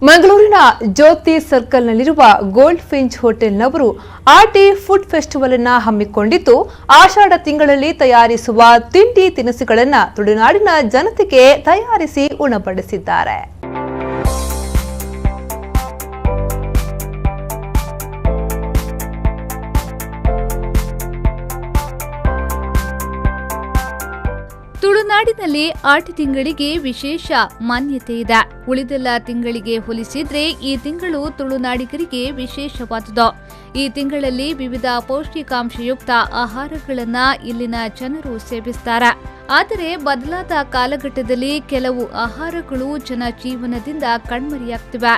ಮಂಗಳೂರಿನ ಜ್ಯೋತಿ ಸರ್ಕಲ್ನಲ್ಲಿರುವ Gold Finch ಹೋಟೆಲ್ನವರು ಆರ್ಟಿ ಫುಡ್ ಫೆಸ್ಟಿವಲ್ ಅನ್ನು ಹಮ್ಮಿಕೊಂಡಿದ್ದು ಆಷಾಢ ತಿಂಗಳಲ್ಲಿ ತಯಾರಿಸುವ ತಿಂಡಿ ತಿನಿಸುಗಳನ್ನು ತುಳುನಾಡಿನ ಜನತೆಗೆ ತಯಾರಿಸಿ ಉಣಬಡಿಸಿದ್ದಾರೆ. ತುಳುನಾಡಿನಲ್ಲಿ ಆಟಿ ತಿಂಗಳಿಗೆ ವಿಶೇಷ ಮಾನ್ಯತೆ ಇದೆ. ಉಳಿದೆಲ್ಲ ತಿಂಗಳಿಗೆ ಹೋಲಿಸಿದ್ರೆ ಈ ತಿಂಗಳು ತುಳುನಾಡಿಗರಿಗೆ ವಿಶೇಷವಾದುದು. ಈ ತಿಂಗಳಲ್ಲಿ ವಿವಿಧ ಪೌಷ್ಟಿಕಾಂಶಯುಕ್ತ ಆಹಾರಗಳನ್ನ ಇಲ್ಲಿನ ಜನರು ಸೇವಿಸ್ತಾರೆ. ಆದರೆ ಬದಲಾದ ಕಾಲಘಟ್ಟದಲ್ಲಿ ಕೆಲವು ಆಹಾರಗಳು ಜನ ಜೀವನದಿಂದ ಕಣ್ಮರೆಯಾಗ್ತಿವೆ.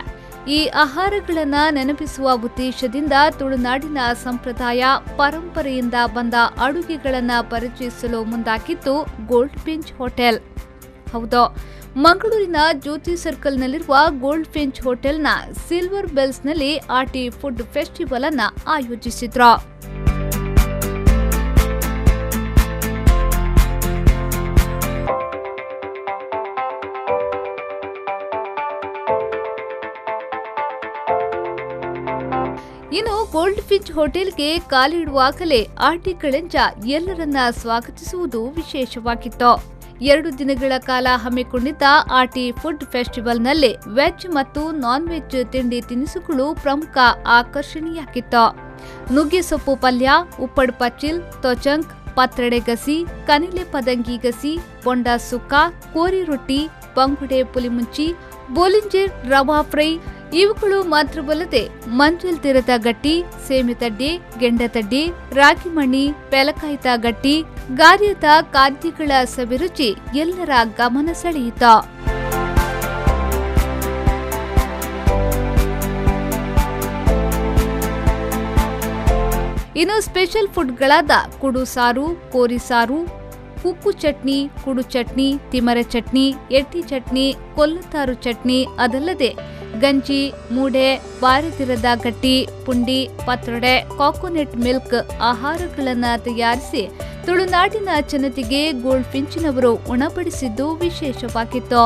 ಈ ಆಹಾರಗಳನ್ನ ನೆನಪಿಸುವ ಉದ್ದೇಶದಿಂದ ತುಳುನಾಡಿನ ಸಂಪ್ರದಾಯ ಪರಂಪರೆಯಿಂದ ಬಂದ ಅಡುಗೆಗಳನ್ನ ಪರಿಚಯಿಸಲು ಮುಂದಾಗಿದ್ದು ಗೋಲ್ಡ್ ಫಿಂಚ್ ಹೋಟೆಲ್. ಹೌದು, ಮಂಗಳೂರಿನ ಜ್ಯೋತಿ ಸರ್ಕಲ್ನಲ್ಲಿರುವ ಗೋಲ್ಡ್ ಫಿಂಚ್ ಹೋಟೆಲ್ನ ಸಿಲ್ವರ್ ಬೆಲ್ಸ್ನಲ್ಲಿ ಆರ್ಟಿ ಫುಡ್ ಫೆಸ್ಟಿವಲ್ ಅನ್ನ ಆಯೋಜಿಸಿದ್ರು. ಇನ್ನು ಗೋಲ್ಡ್ ಫಿಂಚ್ ಹೋಟೆಲ್ಗೆ ಕಾಲಿಡುವಾಗಲೇ ಆಟಿಗಳಂಚ ಎಲ್ಲರನ್ನ ಸ್ವಾಗತಿಸುವುದು ವಿಶೇಷವಾಗಿತ್ತು. 2 ದಿನಗಳ ಕಾಲ ಹಮ್ಮಿಕೊಂಡಿದ್ದ ಆರ್ಟಿ ಫುಡ್ ಫೆಸ್ಟಿವಲ್ನಲ್ಲಿ ವೆಜ್ ಮತ್ತು ನಾನ್ ವೆಜ್ ತಿಂಡಿ ತಿನಿಸುಗಳು ಪ್ರಮುಖ ಆಕರ್ಷಣೆಯಾಗಿತ್ತು. ನುಗ್ಗೆ ಸೊಪ್ಪು ಪಲ್ಯ, ಉಪ್ಪಡ್ ಪಚ್ಚಿಲ್, ತೊಚಂಕ್, ಪತ್ರಡೆ ಗಸಿ, ಕನಿಲೆ ಪದಂಗಿ ಗಸಿ, ಬೊಂಡ ಸುಕ್ಕ, ಕೋರಿ ರೊಟ್ಟಿ, ಬಂಗುಡೆ ಪುಲಿಮುಂಚಿ, ಬೋಲಿಂಜರ್ ರವಾ ಫ್ರೈ ಇವುಗಳು ಮಾತ್ರವಲ್ಲದೆ ಮಂಜಲ್ ತೀರದ ಗಟ್ಟಿ, ಸೇಮಿತಡ್ಡಿ, ಗೆಂಡತಡ್ಡಿ, ರಾಗಿ ಮಣ್ಣಿ, ಪೆಲಕಾಯಿತ ಗಟ್ಟಿ, ಗಾರ್ಯದ ಖಾದ್ಯಗಳ ಸವಿರುಚಿ ಎಲ್ಲರ ಗಮನ ಸೆಳೆಯಿತು. ಇನ್ನು ಸ್ಪೆಷಲ್ ಫುಡ್ಗಳಾದ ಕುಡು ಸಾರು, ಕೋರಿ ಸಾರು, ಕುಕ್ಕು ಚಟ್ನಿ, ಕುಡು ಚಟ್ನಿ, ತಿಮರೆ ಚಟ್ನಿ, ಎಟ್ಟಿ ಚಟ್ನಿ, ಕೊಲ್ಲತಾರು ಚಟ್ನಿ, ಅದಲ್ಲದೆ ಗಂಜಿ, ಮೂಡೆ, ಬಾರದಿರದ ಗಟ್ಟಿ, ಪುಂಡಿ, ಪತ್ರೊಡೆ, ಕೋಕೋನಟ್ ಮಿಲ್ಕ್ ಆಹಾರಗಳನ್ನು ತಯಾರಿಸಿ ತುಳುನಾಡಿನ ಜನತೆಗೆ ಗೋಲ್ಡ್ ಫಿಂಚ್ನವರು ಉಣಬಡಿಸಿದ್ದು ವಿಶೇಷವಾಗಿತ್ತು.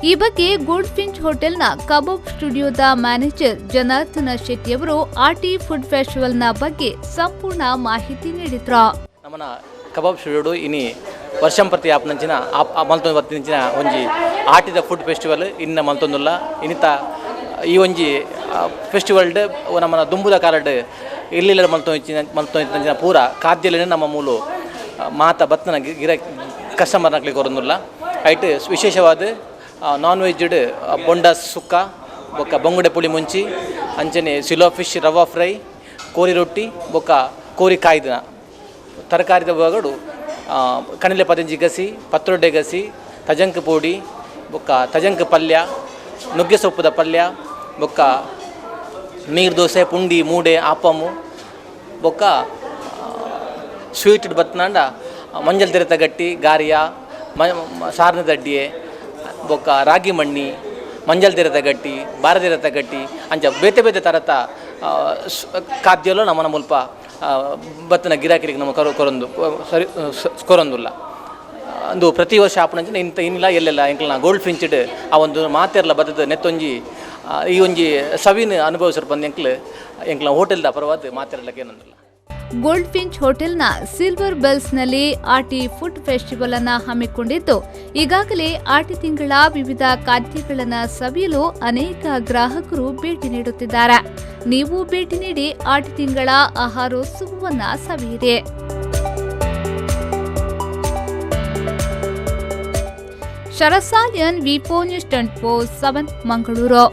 ಈ ಬಗ್ಗೆ ಗೋಲ್ಡ್ ಫಿಂಚ್ ಹೋಟೆಲ್ನ ಕಬಾಬ್ ಸ್ಟುಡಿಯೋದ ಮ್ಯಾನೇಜರ್ ಜನಾರ್ದನ ಶೆಟ್ಟಿಯವರು ಆರ್ಟಿ ಫುಡ್ ಫೆಸ್ಟಿವಲ್ನ ಬಗ್ಗೆ ಸಂಪೂರ್ಣ ಮಾಹಿತಿ ನೀಡಿದ್ರು. ನಮ್ಮನ ಕಬಾಬ್ ಸ್ಟುಡಿಯೋಡು ಇನಿ ವರ್ಷಂ ಪ್ರತಿ ಆಪ್ನಂಚಿನ ಮಲ್ತೊಂದು ಬರ್ತಿಂಚಿನ ಒಂಜಿ ಆಟಿದ ಫುಡ್ ಫೆಸ್ಟಿವಲ್ ಇನ್ನ ಮಲ್ತೊಂದುಲ್ಲ ಇನ್ನಿತ ಈ ಒಂಜಿ ಫೆಸ್ಟಿವಲ್ಡ್ ನಮ್ಮನ ದುಂಬುದ ಕಾಲಡ್ ಇಲ್ಲಿಲ್ಲ ಮಲ್ತೊಂಚಿನ ಪೂರ ಖಾದ್ಯಲೇನೆ ನಮ್ಮ ಮೂಲು ಮಾತ ಬತ್ತನ ಗಿರ ಕಸ್ಟಮರ್ನಕ್ಲಿ ಕೊರೊಂದುಲ್ಲ ಐಟ್ ವಿಶೇಷವಾದ ನಾನ್ ವೆಜ್ಡ್ ಬೊಂಡ ಸುಕ್ಕ ಬೊಕ್ಕ ಬಂಗುಡೆ ಪುಳಿ ಮುಂಚಿ ಅಂಚನೆ ಸಿಲೋ ಫಿಶ್ ರವಾ ಫ್ರೈ, ಕೋರಿ ರೊಟ್ಟಿ ಬೊಕ್ಕ ಕೋರಿ ಕಾಯ್ದನ ತರಕಾರಿದ ಬಗಡು ಕಣಿಲೆ ಪದಂಜಿ ಗಸಿ, ಪತ್ರೊಡ್ಡೆ ಗಸಿ, ತಜಂಕ್ ಪೋಡಿ ಬೊಕ್ಕ ತಜಂಕ್ ಪಲ್ಯ, ನುಗ್ಗೆ ಸೊಪ್ಪುದ ಪಲ್ಯ ಬೊಕ್ಕ ನೀರು ದೋಸೆ, ಪುಂಡಿ, ಮೂಡೆ, ಆಪಮ್ಮು ಬೊಕ್ಕ ಸ್ವೀಟ್ ಬತ್ನಾಂಡ ಮಂಜಲ್ ತೆರೆತ ಗಟ್ಟಿ, ಗಾರಿಯ, ಸಾರ್ನ ದಡ್ಡಿಯೆ ಬೊಕ್ಕ ರಾಗಿ ಮಣ್ಣಿ, ಮಂಜಲ್ ತೆರೆತ ಗಟ್ಟಿ, ಬಾರದಿರತ ಗಟ್ಟಿ ಅಂಚ ಬೇತೆ ಬೇತೆ ಥರದ ಖಾದ್ಯಲು ನಮ್ಮನ ಮುಲ್ಪ ಬತ್ತನ ಗಿರಾಕಿರಿಗೆ ನಮ್ಮ ಕೊರೊಂದು ಸರಿ ಕೊರೊಂದುಲ್ಲ ಅಂದು ಪ್ರತಿ ವರ್ಷ ಆಪಣಂಚಿನ ಇಂಥ ಇನ್ನಿಲ್ಲ ಎಲ್ಲೆಲ್ಲ ಎಂಕ್ಲ ಗೋಲ್ಡ್ ಫಿಂಚ್ಡ್ ಆ ಒಂದು ಮಾತೆರ್ಲ ಬದದ ನೆತ್ತೊಂಜಿ ಈ ಒಂಜಿ ಸವಿನ ಅನುಭವಿಸರು ಬಂದು ಎಂಕ್ಲ ಹೋಟೆಲ್ದ ಪರವಾದ ಮಾತೆರ್ಲಕ್ಕೆ ಏನಂದಿಲ್ಲ. ಗೋಲ್ಡ್ ಫಿಂಚ್ ಹೋಟೆಲ್ನ ಸಿಲ್ವರ್ ಬೆಲ್ಸ್ನಲ್ಲಿ ಆರ್ಟಿ ಫುಡ್ ಫೆಸ್ಟಿವಲ್ ಅನ್ನ ಹಮ್ಮಿಕೊಂಡಿದ್ದು ಈಗಾಗಲೇ ಆಟಿ ತಿಂಗಳ ವಿವಿಧ ಖಾದ್ಯಗಳನ್ನು ಸವಿಯಲು ಅನೇಕ ಗ್ರಾಹಕರು ಭೇಟಿ ನೀಡುತ್ತಿದ್ದಾರೆ. ನೀವು ಭೇಟಿ ನೀಡಿ ಆಟಿ ತಿಂಗಳ ಆಹಾರೋತ್ಸವವನ್ನ ಸವಿಯಿರಿ. ಶರಸಾಲಿಯನ್ ವಿ4 ನ್ಯೂಸ್ 24/7 ಮಂಗಳೂರು.